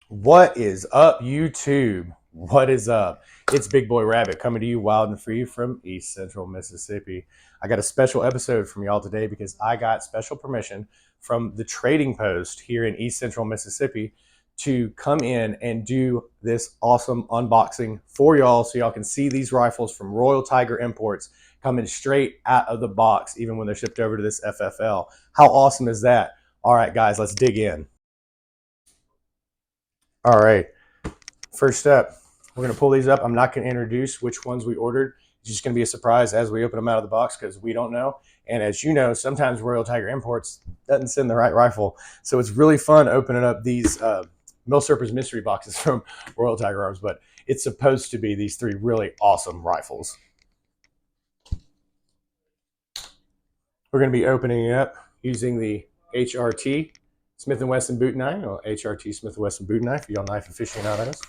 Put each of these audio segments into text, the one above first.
What is up, YouTube? What is up? It's Big Boy Rabbit coming to you wild and free from East Central Mississippi. I got a special episode from y'all today because I got special permission from the trading post here in East Central Mississippi to come in and do this awesome unboxing for y'all so y'all can see these rifles from Royal Tiger Imports coming straight out of the box, even when they're shipped over to this FFL. How awesome is that? All right, guys, let's dig in. All right. First up, we're going to pull these up. I'm not going to introduce which ones we ordered. It's just going to be a surprise as we open them out of the box because we don't know. And as you know, sometimes Royal Tiger Imports doesn't send the right rifle. So it's really fun opening up these Milsurp's mystery boxes from Royal Tiger Arms. But it's supposed to be these three really awesome rifles. We're going to be opening it up using the HRT Smith & Wesson boot knife, or HRT Smith & Wesson boot knife, y'all knife aficionados.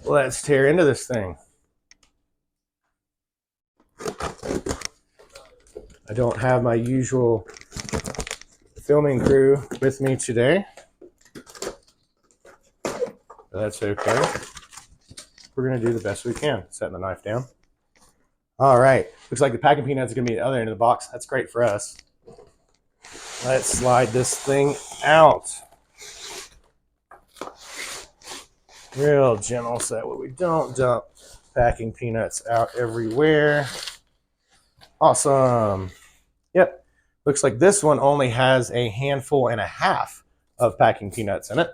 Let's tear into this thing. I don't have my usual filming crew with me today. But that's okay. We're going to do the best we can, setting the knife down. All right. Looks like the packing peanuts are going to be at the other end of the box. That's great for us. Let's slide this thing out. Real gentle so that way we don't dump packing peanuts out everywhere. Awesome. Yep. Looks like this one only has a handful and a half of packing peanuts in it.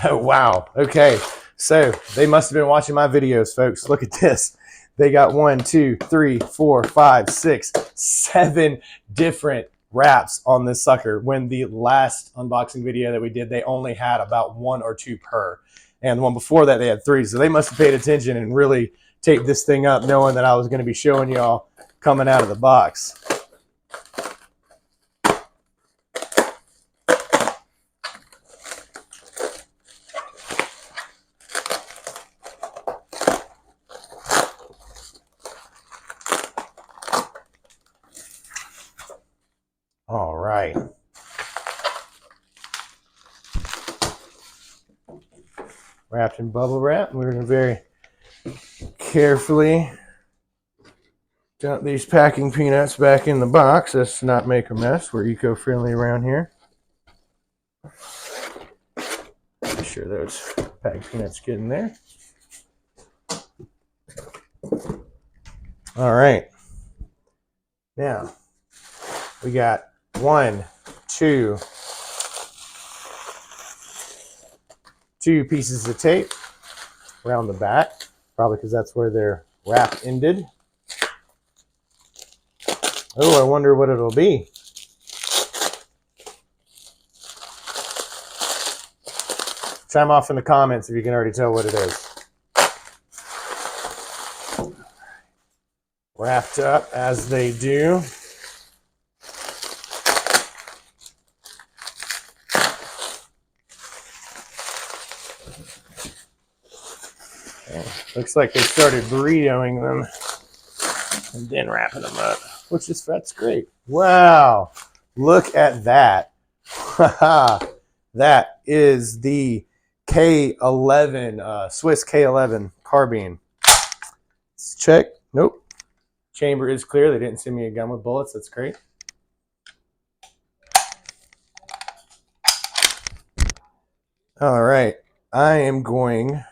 Oh, wow. Okay. So they must have been watching my videos, folks. Look at this. They got 1, 2, 3, 4, 5, 6, 7 different wraps on this sucker. When the last unboxing video that we did, they only had about 1 or 2 per. And the one before that, they had 3. So they must have paid attention and really taped this thing up knowing that I was going to be showing y'all coming out of the box. All right. Wrapped in bubble wrap. We're going to very carefully dump these packing peanuts back in the box. Let's not make a mess. We're eco-friendly around here. Make sure those packing peanuts get in there. All right. Now, we got 1, 2 pieces of tape around the back, probably because that's where their wrap ended. Oh, I wonder what it'll be. Chime off in the comments if you can already tell what it is. Wrapped up as they do. Looks like they started burritoing them and then wrapping them up, that's great. Wow, look at that. That is the K11, Swiss K11 carbine. Let's check. Nope. Chamber is clear. They didn't send me a gun with bullets. That's great. All right. I am going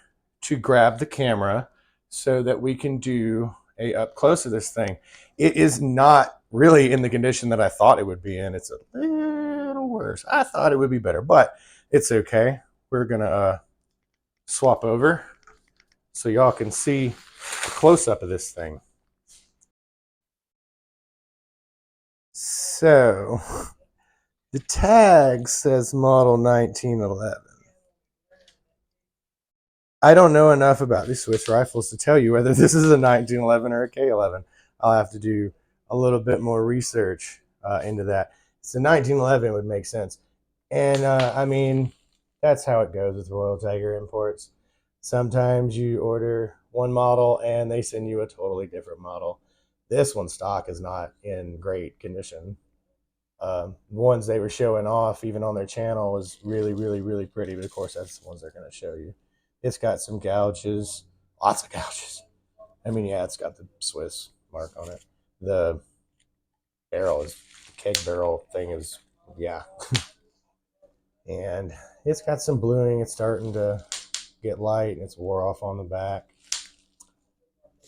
to grab the camera so that we can do a up close of this thing. It is not really in the condition that I thought it would be in. It's a little worse. I thought it would be better, but it's okay. We're gonna swap over so y'all can see a close up of this thing. So the tag says model 1911. I don't know enough about these Swiss rifles to tell you whether this is a 1911 or a K11. I'll have to do a little bit more research into that. It's a 1911 would make sense. And I mean, that's how it goes with Royal Tiger Imports. Sometimes you order one model and they send you a totally different model. This one stock is not in great condition. The ones they were showing off, even on their channel, was really, really, really pretty. But of course, that's the ones they're going to show you. It's got some gouges, lots of gouges. I mean, yeah, it's got the Swiss mark on it. The barrel is, keg barrel thing is, yeah. And it's got some bluing. It's starting to get light. It's wore off on the back.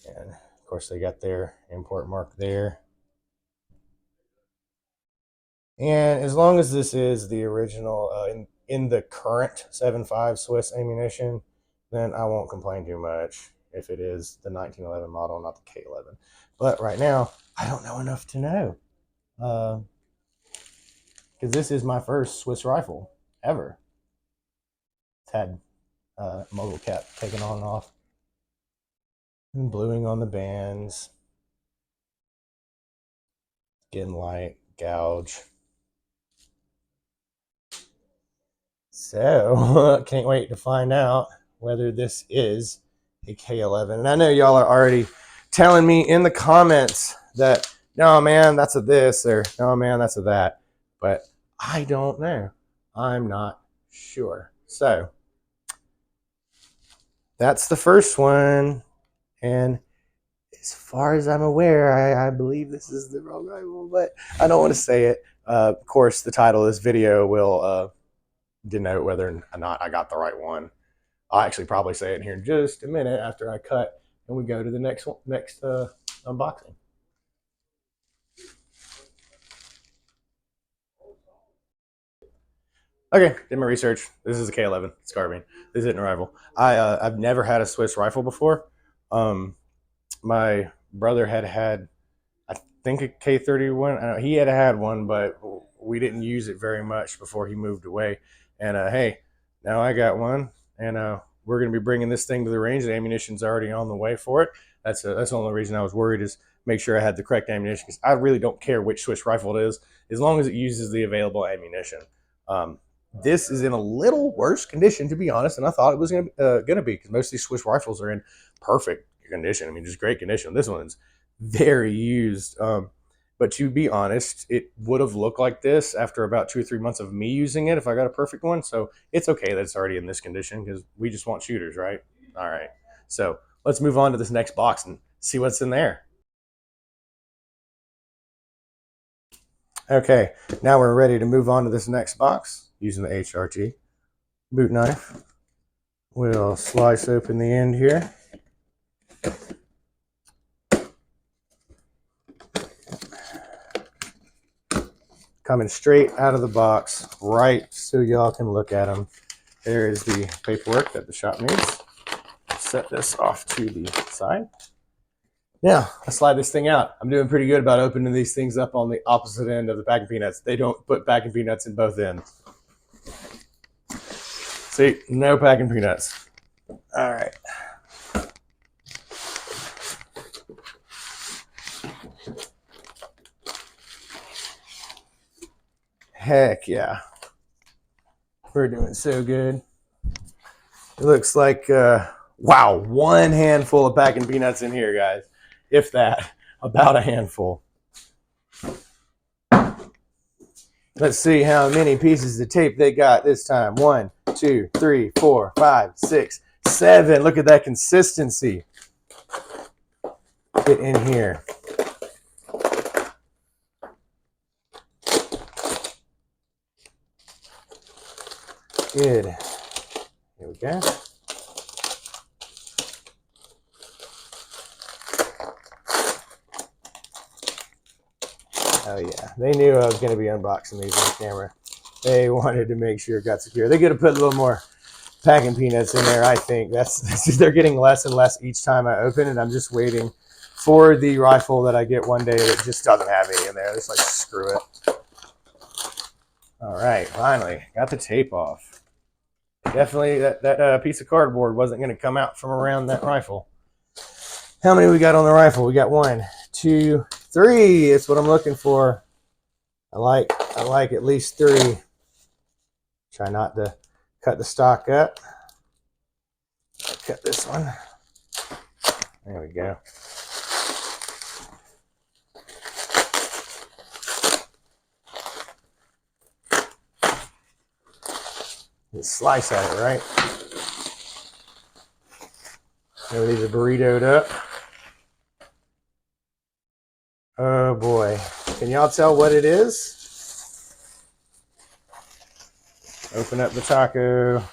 And of course, they got their import mark there. And as long as this is the original in the current 7.5 Swiss ammunition, then I won't complain too much if it is the 1911 model, not the K11. But right now, I don't know enough to know. Because this is my first Swiss rifle ever. It's had muzzle cap taken on and off. And bluing on the bands. Getting light, gouge. So, can't wait to find out whether this is a K11. And I know y'all are already telling me in the comments that, no, man, that's a this, or no, man, that's a that. But I don't know. I'm not sure. So, that's the first one. And as far as I'm aware, I believe this is the wrong rifle, but I don't want to say it. Of course, the title of this video will denote whether or not I got the right one. I'll actually probably say it here in just a minute after I cut and we go to the next unboxing. Okay, did my research. This is a K11. It's carbine. This isn't a rifle. I've never had a Swiss rifle before. My brother had I think a K31. He had one, but we didn't use it very much before he moved away. And hey, now I got one, and we're going to be bringing this thing to the range. The ammunition's already on the way for it. That's the only reason I was worried, is make sure I had the correct ammunition, because I really don't care which Swiss rifle it is, as long as it uses the available ammunition. This is in a little worse condition, to be honest, than I thought it was going to be, because most of these Swiss rifles are in perfect condition. I mean, just great condition. This one's very used. But to be honest, it would have looked like this after about 2 or 3 months of me using it if I got a perfect one. So it's okay that it's already in this condition, because we just want shooters, right? All right. So let's move on to this next box and see what's in there. Okay, now we're ready to move on to this next box using the HRT boot knife. We'll slice open the end here. Coming straight out of the box, right so y'all can look at them. There is the paperwork that the shop needs. Set this off to the side. Now, let's slide this thing out. I'm doing pretty good about opening these things up on the opposite end of the packing peanuts. They don't put packing peanuts in both ends. See, no packing peanuts. All right. Heck yeah. We're doing so good. It looks like, wow, one handful of packing peanuts in here, guys. If that, about a handful. Let's see how many pieces of tape they got this time. 1, 2, 3, 4, 5, 6, 7. Look at that consistency. Get in here. Good. Here we go. Oh yeah, they knew I was going to be unboxing these on camera. They wanted to make sure it got secure. They could have put a little more packing peanuts in there, I think. They're getting less and less each time I open it. I'm just waiting for the rifle that I get one day that just doesn't have any in there. Just like, screw it. All right, finally got the tape off. Definitely that piece of cardboard wasn't going to come out from around that rifle. How many we got on the rifle? We got 1, 2, 3. It's what I'm looking for. I like at least 3. Try not to cut the stock up. I'll cut this one. There we go. Just slice at it, right? So these are burritoed up. Oh boy. Can y'all tell what it is? Open up the taco.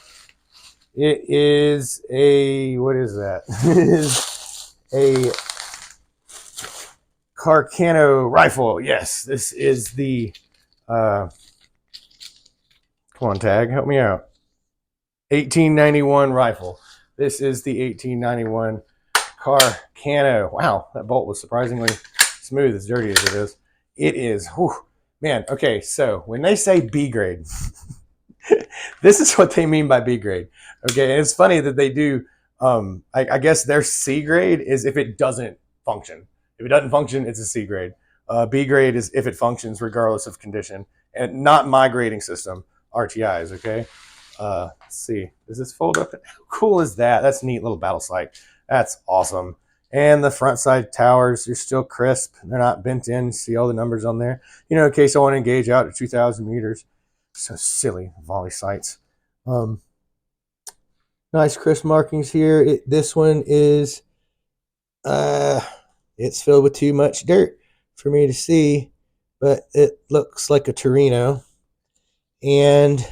It is a, what is that? It is a Carcano rifle. Yes, this is the, come on, Tag, help me out. 1891 rifle. This is the 1891 Carcano. Wow, that bolt was surprisingly smooth, as dirty as it is. It is, whew, man. Okay, so when they say B grade, this is what they mean by B grade. Okay, and it's funny that they do. I guess their C grade is if it doesn't function. If it doesn't function, it's a C grade. B grade is if it functions regardless of condition, and not my grading system. RTIs. Okay. Let's see. Does this fold up? How cool is that? That's a neat little battle sight. That's awesome. And the front side towers are still crisp. They're not bent in. See all the numbers on there. You know, in case I want to engage out at 2,000 meters. So silly volley sights. Nice crisp markings here. This one is, it's filled with too much dirt for me to see, but it looks like a Torino. And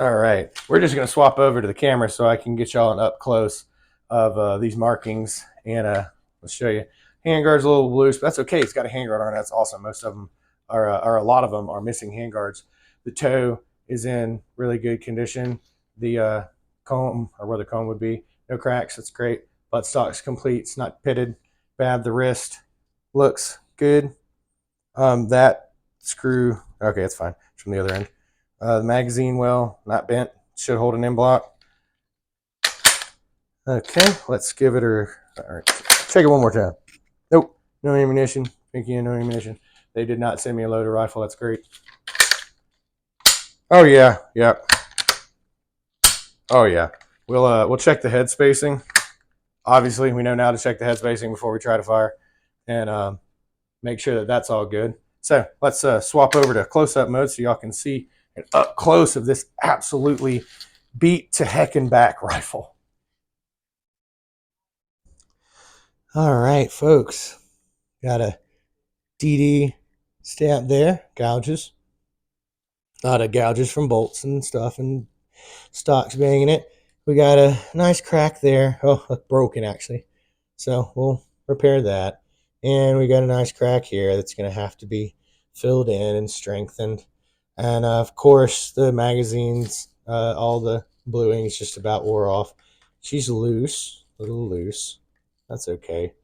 all right, we're just going to swap over to the camera so I can get y'all an up close of these markings. And let's show you. Handguard's a little loose, but that's okay. It's got a handguard on it. That's awesome. Most of them are a lot of them are missing handguards. The toe is in really good condition. The comb, or where the comb would be, no cracks. That's great. Buttstock's complete. It's not pitted. Bad. The wrist looks good. That screw, okay, it's fine. It's from the other end. The magazine well, not bent. Should hold an end block. Okay, let's give it a, all right, check it one more time. Nope, no ammunition. Pinky and no ammunition. They did not send me a loaded rifle. That's great. Oh yeah, yeah. Oh yeah. We'll check the head spacing. Obviously, we know now to check the head spacing before we try to fire, and make sure that that's all good. So let's swap over to close-up mode so y'all can see an up close of this absolutely beat to heck and back rifle. All right, folks, got a DD stamp there, gouges. A lot of gouges from bolts and stuff and stocks banging it. We got a nice crack there. Oh, broken actually. So we'll repair that. And we got a nice crack here that's going to have to be filled in and strengthened. And of course, the magazines, all the bluings just about wore off. She's loose, a little loose. That's okay.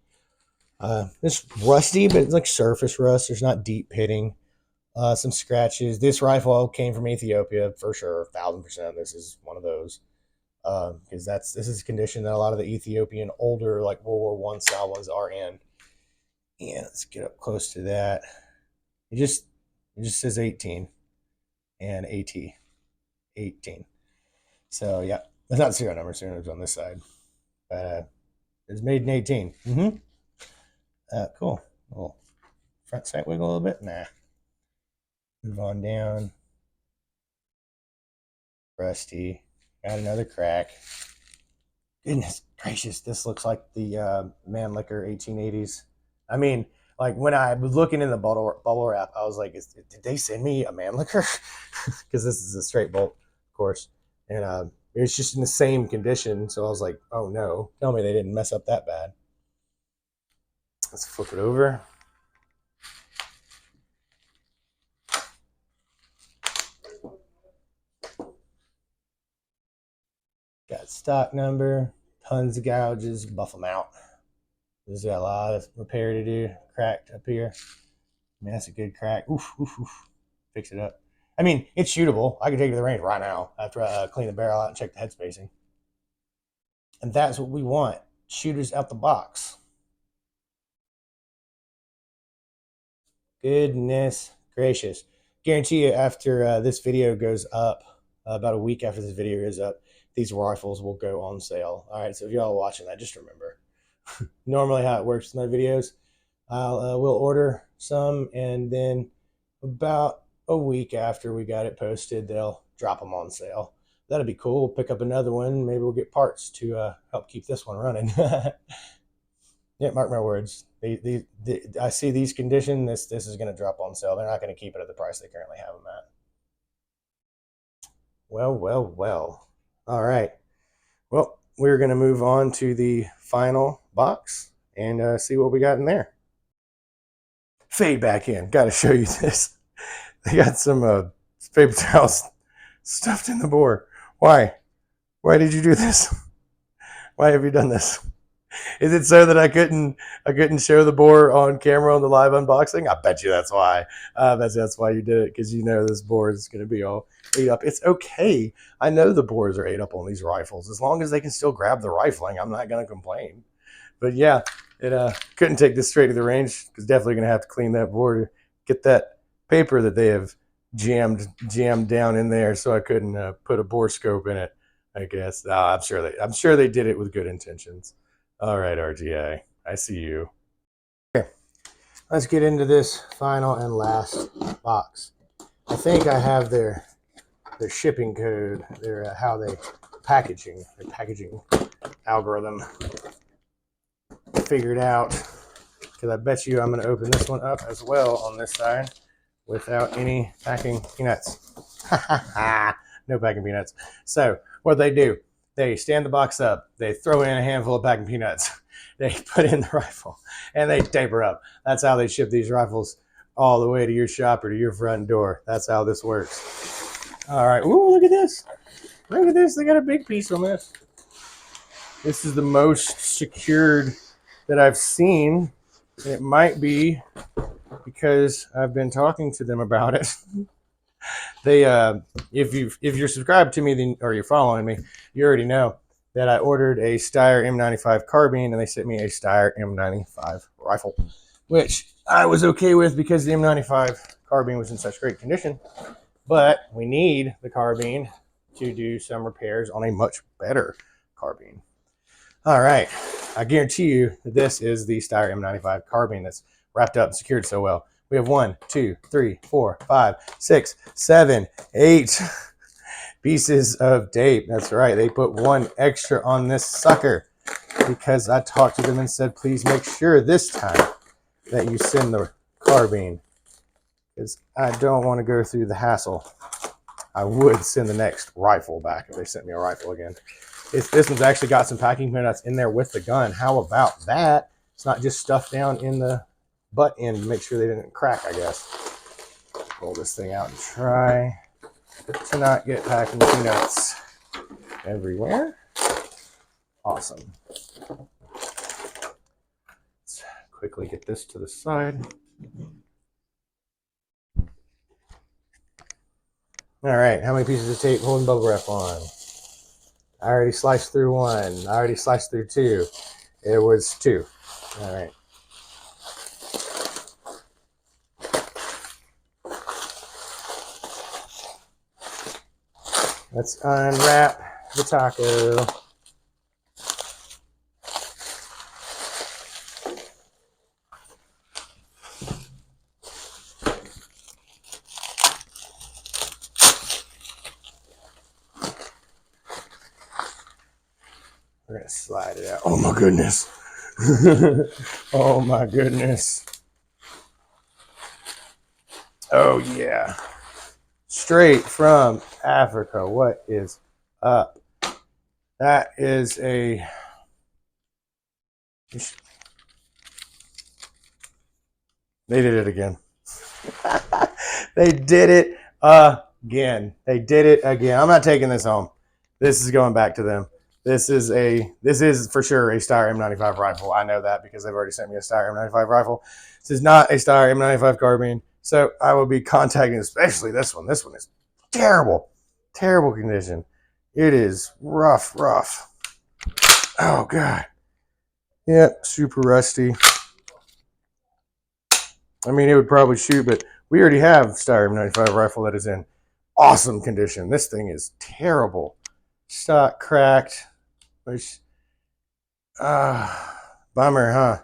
It's rusty, but it's like surface rust. There's not deep pitting. Some scratches. This rifle came from Ethiopia for sure, 1,000%. This is one of those because this is a condition that a lot of the Ethiopian older like World War I style ones are in. And let's get up close to that. It just says 18 and AT 18. So yeah, that's not serial number. Serial number's on this side, but it's made in 18. Cool. Little front sight wiggle a little bit. Nah. Move on down. Rusty. Got another crack. Goodness gracious, this looks like the Mannlicher 1880s. I mean, like when I was looking in the bubble wrap, I was like, did they send me a Mannlicher? Because this is a straight bolt, of course. And it's just in the same condition. So I was like, oh no, tell me they didn't mess up that bad. Let's flip it over. Got stock number, tons of gouges, buff them out. This has got a lot of repair to do. Cracked up here. I mean, that's a good crack. Oof, oof, oof. Fix it up. I mean, it's shootable. I can take it to the range right now after I clean the barrel out and check the head spacing. And that's what we want. Shooters out the box. Goodness gracious. Guarantee you after this video goes up, about a week after this video goes up, these rifles will go on sale. All right, so if y'all are watching that, just remember. Normally how it works in my videos, we'll order some, and then about a week after we got it posted, they'll drop them on sale. That'd be cool. We'll pick up another one. Maybe we'll get parts to help keep this one running. Yeah, mark my words. I see these condition. This is going to drop on sale. They're not going to keep it at the price they currently have them at. Well, well, well. All right. Well, we're going to move on to the final box and see what we got in there. Fade back in. Got to show you this. They got some paper towels stuffed in the bore. Why? Why did you do this? Why have you done this? Is it so that I couldn't show the bore on camera on the live unboxing? I bet you that's why. I bet you that's why you did it, because you know this bore is going to be all ate up. It's okay. I know the bores are ate up on these rifles. As long as they can still grab the rifling, I'm not going to complain. But yeah, it couldn't take this straight to the range, because definitely going to have to clean that bore to get that paper that they have jammed down in there, so I couldn't put a bore scope in it, I guess. I'm sure they did it with good intentions. All right, RTI, I see you. Okay, let's get into this final and last box. I think I have their shipping code, their how they packaging algorithm figured out, because I bet you I'm going to open this one up as well on this side without any packing peanuts. No packing peanuts. So what they do, they stand the box up, they throw in a handful of packing peanuts, they put in the rifle, and they taper up. That's how they ship these rifles all the way to your shop or to your front door. That's how this works. All right. Ooh, look at this. Look at this. They got a big piece on this. This is the most secured that I've seen. It might be because I've been talking to them about it. They, if you're subscribed to me, then, or you're following me, you already know that I ordered a Steyr M95 carbine, and they sent me a Steyr M95 rifle, which I was okay with because the M95 carbine was in such great condition. But we need the carbine to do some repairs on a much better carbine. All right, I guarantee you that this is the Steyr M95 carbine that's wrapped up and secured so well. We have 1, 2, 3, 4, 5, 6, 7, 8 pieces of tape. That's right. They put one extra on this sucker because I talked to them and said, please make sure this time that you send the carbine, because I don't want to go through the hassle. I would send the next rifle back if they sent me a rifle again. This one's actually got some packing peanuts in there with the gun. How about that? It's not just stuffed down in the butt end to make sure they didn't crack, I guess. Pull this thing out and try to not get packing peanuts everywhere. Awesome. Let's quickly get this to the side. All right, how many pieces of tape holding bubble wrap on? I already sliced through one. I already sliced through two. It was 2. All right. Let's unwrap the taco. We're going to slide it out. Oh my goodness. Oh my goodness. Oh yeah. Straight from Africa. What is up? That is a... They did it again. They did it again. They did it again. I'm not taking this home. This is going back to them. This is for sure a Steyr M95 rifle. I know that because they've already sent me a Steyr M95 rifle. This is not a Steyr M95 carbine. So I will be contacting especially this one. This one is terrible. Terrible condition. It is rough. Oh God. Yep, super rusty. I mean, it would probably shoot, but we already have Steyr M95 rifle that is in awesome condition. This thing is terrible. Stock cracked. Which, bummer, huh?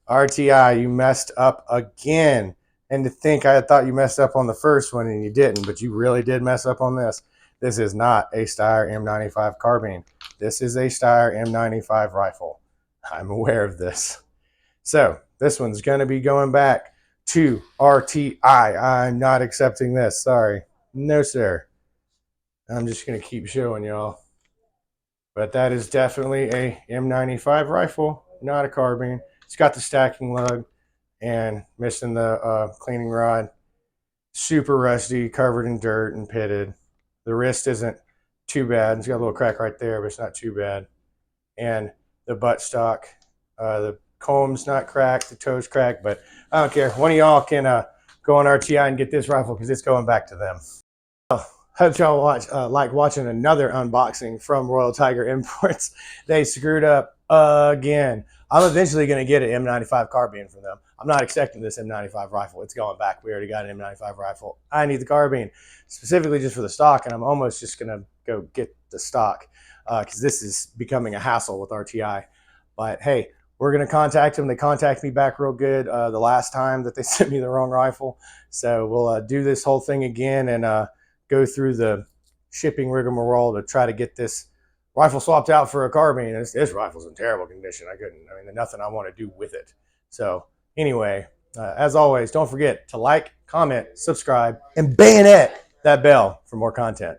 RTI, you messed up again. And to think I thought you messed up on the first one and you didn't, but you really did mess up on this. This is not a Steyr M95 carbine. This is a Steyr M95 rifle. I'm aware of this. So this one's going to be going back to RTI. I'm not accepting this. Sorry. No, sir. I'm just going to keep showing y'all. But that is definitely a M95 rifle, not a carbine. It's got the stacking lug and missing the cleaning rod. Super rusty, covered in dirt and pitted. The wrist isn't too bad. It's got a little crack right there, but it's not too bad. And the buttstock, the comb's not cracked, the toe's cracked, but I don't care. One of y'all can go on RTI and get this rifle because it's going back to them. Hope y'all like watching another unboxing from Royal Tiger Imports. They screwed up again. I'm eventually going to get an M95 carbine from them. I'm not accepting this M95 rifle. It's going back. We already got an M95 rifle. I need the carbine specifically just for the stock, and I'm almost just going to go get the stock because this is becoming a hassle with RTI. But hey, we're going to contact them. They contacted me back real good the last time that they sent me the wrong rifle. So we'll do this whole thing again and go through the shipping rigmarole to try to get this rifle swapped out for a carbine. This rifle's in terrible condition. I mean, there's nothing I want to do with it. So anyway, as always, don't forget to like, comment, subscribe, and bayonet that bell for more content.